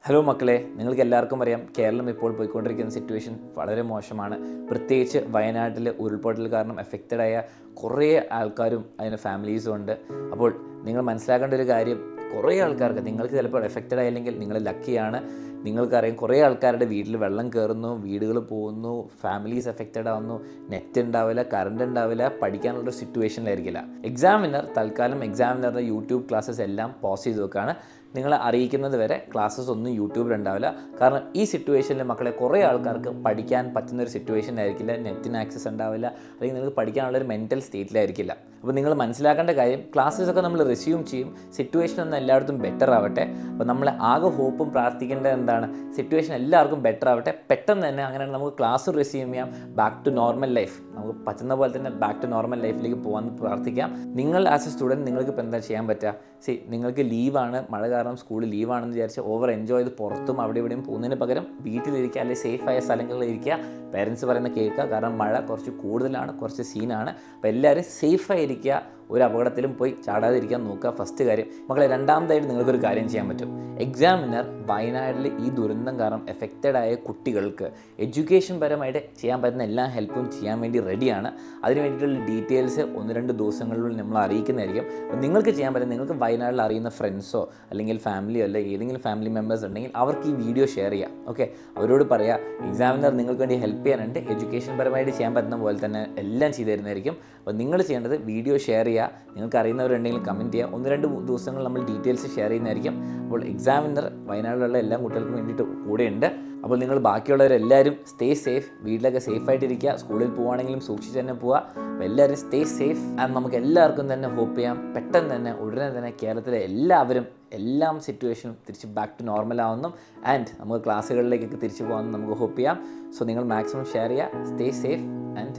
Hello മക്കളെ, നിങ്ങൾക്ക് എല്ലാവർക്കും അറിയാം കേരളം ഇപ്പോൾ പോയിക്കൊണ്ടിരിക്കുന്ന സിറ്റുവേഷൻ വളരെ മോശമാണ്. പ്രത്യേകിച്ച് വയനാട്ടിൽ ഉരുൾപൊട്ടൽ കാരണം എഫക്റ്റഡായ കുറേ ആൾക്കാരും അതിന് ഫാമിലീസും ഉണ്ട്. അപ്പോൾ നിങ്ങൾ മനസ്സിലാക്കേണ്ട ഒരു കാര്യം, കുറേ ആൾക്കാർക്ക്, നിങ്ങൾക്ക് ചിലപ്പോൾ എഫക്റ്റഡ് ആയില്ലെങ്കിൽ നിങ്ങൾ ലക്കിയാണ്. നിങ്ങൾക്കറിയാം കുറേ ആൾക്കാരുടെ വീട്ടിൽ വെള്ളം കയറുന്നു, വീടുകൾ പോകുന്നു, ഫാമിലീസ് എഫക്റ്റഡ് ആവുന്നു, നെറ്റ് ഉണ്ടാവില്ല, കറണ്ട് ഉണ്ടാവില്ല, പഠിക്കാനുള്ളൊരു സിറ്റുവേഷനിലായിരിക്കില്ല. എക്സാമിനർ തൽക്കാലം എക്സാമിനറുടെ യൂട്യൂബ് ക്ലാസ്സസ് എല്ലാം പോസ് ചെയ്ത് വെക്കുകയാണ്. നിങ്ങളെ അറിയിക്കുന്നത് വരെ ക്ലാസ്സസ് ഒന്നും യൂട്യൂബിൽ ഉണ്ടാവില്ല. കാരണം ഈ സിറ്റുവേഷനിൽ മക്കളെ കുറേ ആൾക്കാർക്ക് പഠിക്കാൻ പറ്റുന്നൊരു സിറ്റുവേഷൻ ആയിരിക്കില്ല. നെറ്റിന് ആക്സസ് ഉണ്ടാവില്ല, അല്ലെങ്കിൽ നിങ്ങൾക്ക് പഠിക്കാനുള്ളൊരു മെൻറ്റൽ സ്റ്റേറ്റിലായിരിക്കില്ല. അപ്പോൾ നിങ്ങൾ മനസ്സിലാക്കേണ്ട കാര്യം, ക്ലാസ്സസൊക്കെ നമ്മൾ റിസ്യൂം ചെയ്യും. സിറ്റുവേഷൻ ഒന്നും എല്ലായിടത്തും ബെറ്റർ ആവട്ടെ. അപ്പോൾ നമ്മൾ ആകെ ഹോപ്പും പ്രാർത്ഥിക്കേണ്ടത് എന്താണ്? സിറ്റുവേഷൻ എല്ലാവർക്കും ബെറ്റർ ആവട്ടെ. പെട്ടെന്ന് തന്നെ അങ്ങനെ നമുക്ക് ക്ലാസ് റിസ്യൂം ചെയ്യാം. ബാക്ക് ടു നോർമൽ ലൈഫ്, നമുക്ക് പറ്റുന്ന പോലെ തന്നെ ബാക്ക് ടു നോർമൽ ലൈഫിലേക്ക് പോകാമെന്ന് പ്രാർത്ഥിക്കാം. നിങ്ങൾ ആസ് എ സ്റ്റുഡൻറ്റ് നിങ്ങൾക്ക് ഇപ്പോൾ എന്താ ചെയ്യാൻ പറ്റുക? നിങ്ങൾക്ക് ലീവാണ്, മഴ കാരണം സ്കൂളിൽ ലീവാണെന്ന് വിചാരിച്ച് ഓവർ എൻജോയ് ചെയ്ത് പുറത്തും അവിടെ ഇവിടെയും പോകുന്നതിന് പകരം വീട്ടിലിരിക്കുക, അല്ലെങ്കിൽ സേഫായ സ്ഥലങ്ങളിൽ ഇരിക്കുക. പേരൻസ് പറയുന്ന കേൾക്കുക. കാരണം മഴ കുറച്ച് കൂടുതലാണ്, കുറച്ച് സീനാണ്. അപ്പോൾ എല്ലാവരും സേഫായിരിക്കുക. ഒരു അപകടത്തിലും പോയി ചാടാതിരിക്കാൻ നോക്കുക. ഫസ്റ്റ് കാര്യം മക്കളെ. രണ്ടാമതായിട്ട് നിങ്ങൾക്കൊരു കാര്യം ചെയ്യാൻ പറ്റും. എക്സാമിനർ വയനാട്ടിൽ ഈ ദുരന്തം കാരണം എഫക്റ്റഡ് ആയ കുട്ടികൾക്ക് എഡ്യൂക്കേഷൻ പരമായിട്ട് ചെയ്യാൻ പറ്റുന്ന എല്ലാ ഹെൽപ്പും ചെയ്യാൻ വേണ്ടി റെഡിയാണ്. അതിന് വേണ്ടിയിട്ടുള്ള ഡീറ്റെയിൽസ് 1-2 ദിവസങ്ങളിൽ നമ്മൾ അറിയിക്കുന്നതായിരിക്കും. അപ്പോൾ നിങ്ങൾക്ക് ചെയ്യാൻ പറ്റും, നിങ്ങൾക്ക് വയനാട്ടിൽ അറിയുന്ന ഫ്രണ്ട്സോ അല്ലെങ്കിൽ ഫാമിലിയോ അല്ലെങ്കിൽ ഏതെങ്കിലും ഫാമിലി മെമ്പേഴ്സ് ഉണ്ടെങ്കിൽ അവർക്ക് ഈ വീഡിയോ ഷെയർ ചെയ്യാം. ഓക്കെ, അവരോട് പറയാം എക്സാമിനർ നിങ്ങൾക്ക് വേണ്ടി ഹെൽപ്പ് ചെയ്യാനുണ്ട്, എഡ്യൂക്കേഷൻ പരമായിട്ട് ചെയ്യാൻ പറ്റുന്ന പോലെ തന്നെ എല്ലാം ചെയ്തു തരുന്നതായിരിക്കും. അപ്പോൾ നിങ്ങൾ ചെയ്യേണ്ടത് വീഡിയോ ഷെയർ ചെയ്യുക. നിങ്ങൾക്ക് അറിയുന്നവരുണ്ടെങ്കിൽ കമൻറ്റ് ചെയ്യുക. 1-2 ദിവസങ്ങൾ നമ്മൾ ഡീറ്റെയിൽസ് ഷെയർ ചെയ്യുന്നതായിരിക്കും. അപ്പോൾ എക്സാമിനർ വയനാട്ടിലുള്ള എല്ലാ കുട്ടികൾക്കും വേണ്ടിയിട്ട് കൂടെയുണ്ട്. അപ്പോൾ നിങ്ങൾ ബാക്കിയുള്ളവരെല്ലാവരും സ്റ്റേ സേഫ്, വീട്ടിലൊക്കെ സേഫായിട്ടിരിക്കുക. സ്കൂളിൽ പോവുകയാണെങ്കിലും സൂക്ഷിച്ച് തന്നെ പോവുക. അപ്പോൾ എല്ലാവരും സ്റ്റേ സേഫ്. ആൻഡ് നമുക്ക് എല്ലാവർക്കും തന്നെ ഹോപ്പ് ചെയ്യാം പെട്ടെന്ന് തന്നെ ഉടനെ തന്നെ കേരളത്തിലെ എല്ലാവരും എല്ലാം സിറ്റുവേഷനും തിരിച്ച് ബാക്ക് ടു നോർമൽ ആവുന്നു. ആൻഡ് നമുക്ക് ക്ലാസ്സുകളിലേക്കൊക്കെ തിരിച്ചു പോകാമെന്ന് നമുക്ക് ഹോപ്പ് ചെയ്യാം. സോ നിങ്ങൾ മാക്സിമം ഷെയർ ചെയ്യുക. Stay safe and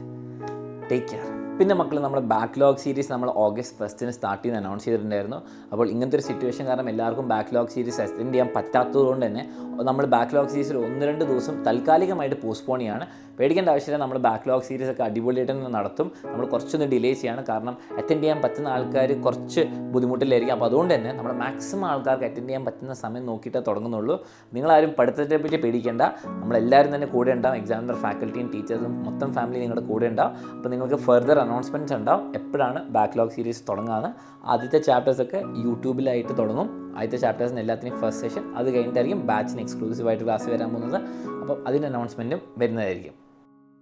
take care. പിന്നെ മക്കൾ, നമ്മുടെ ബാക്ക്ലോഗ് സീരീസ് നമ്മൾ August 1 സ്റ്റാർട്ട് ചെയ്യുന്ന അനൗൺസ് ചെയ്തിട്ടുണ്ടായിരുന്നു. അപ്പോൾ ഇങ്ങനത്തെ ഒരു സിറ്റുവേഷൻ കാരണം എല്ലാവർക്കും ബാക്ക്ലോഗ് സീരീസ് അറ്റൻഡ് ചെയ്യാൻ പറ്റാത്തതുകൊണ്ട് തന്നെ നമ്മൾ ബാക്ക്ലോഗ് സീരീസിൽ 1-2 ദിവസം താൽക്കാലികമായിട്ട് പോസ്റ്റ്പോൺ ചെയ്യാണ്. പേടിക്കേണ്ട ആവശ്യമില്ല. നമ്മൾ ബാക്ക്ലോഗ് സീരീസ് ഒക്കെ അടിപൊളിയായിട്ട് തന്നെ നടത്തും. നമ്മൾ കുറച്ചൊന്ന് ഡിലേ ചെയ്യാണ്. കാരണം അറ്റൻഡ് ചെയ്യാൻ പറ്റുന്ന ആൾക്കാർ കുറച്ച് ബുദ്ധിമുട്ടിലായിരിക്കും. അപ്പോൾ അതുകൊണ്ട് തന്നെ നമ്മൾ മാക്സിമം ആൾക്കാർക്ക് അറ്റൻഡ് ചെയ്യാൻ പറ്റുന്ന സമയം നോക്കിയിട്ടേ തുടങ്ങുന്നുള്ളൂ. നിങ്ങളാരും പഠിത്തത്തെ പറ്റി പേടിക്കേണ്ട. നമ്മളെല്ലാവരും തന്നെ കൂടെ ഉണ്ടാവും. എക്സാമിനർ ഫാക്കൽറ്റിയും ടീച്ചേഴ്സും മൊത്തം ഫാമിലി നിങ്ങളുടെ കൂടെ ഉണ്ടാവും. അപ്പോൾ നിങ്ങൾക്ക് ഫർദർ അനൗൺസ്മെൻറ്റ്സ് ഉണ്ടാവും എപ്പോഴാണ് ബാക്ക്ലോഗ് സീരീസ് തുടങ്ങാമെന്ന്. ആദ്യത്തെ ചാപ്റ്റേഴ്സൊക്കെ യൂട്യൂബിലായിട്ട് തുടങ്ങും. ആദ്യത്തെ ചാപ്റ്റേഴ്സിന് എല്ലാത്തിനും ഫസ്റ്റ് സെഷൻ. അത് കഴിഞ്ഞിട്ടായിരിക്കും ബാച്ചിന് എക്സ്ക്ലൂസീവായിട്ട് ക്ലാസ് വരാൻ പോകുന്നത്. അപ്പോൾ അതിൻ്റെ അനൗൺസ്മെൻറ്റും വരുന്നതായിരിക്കും.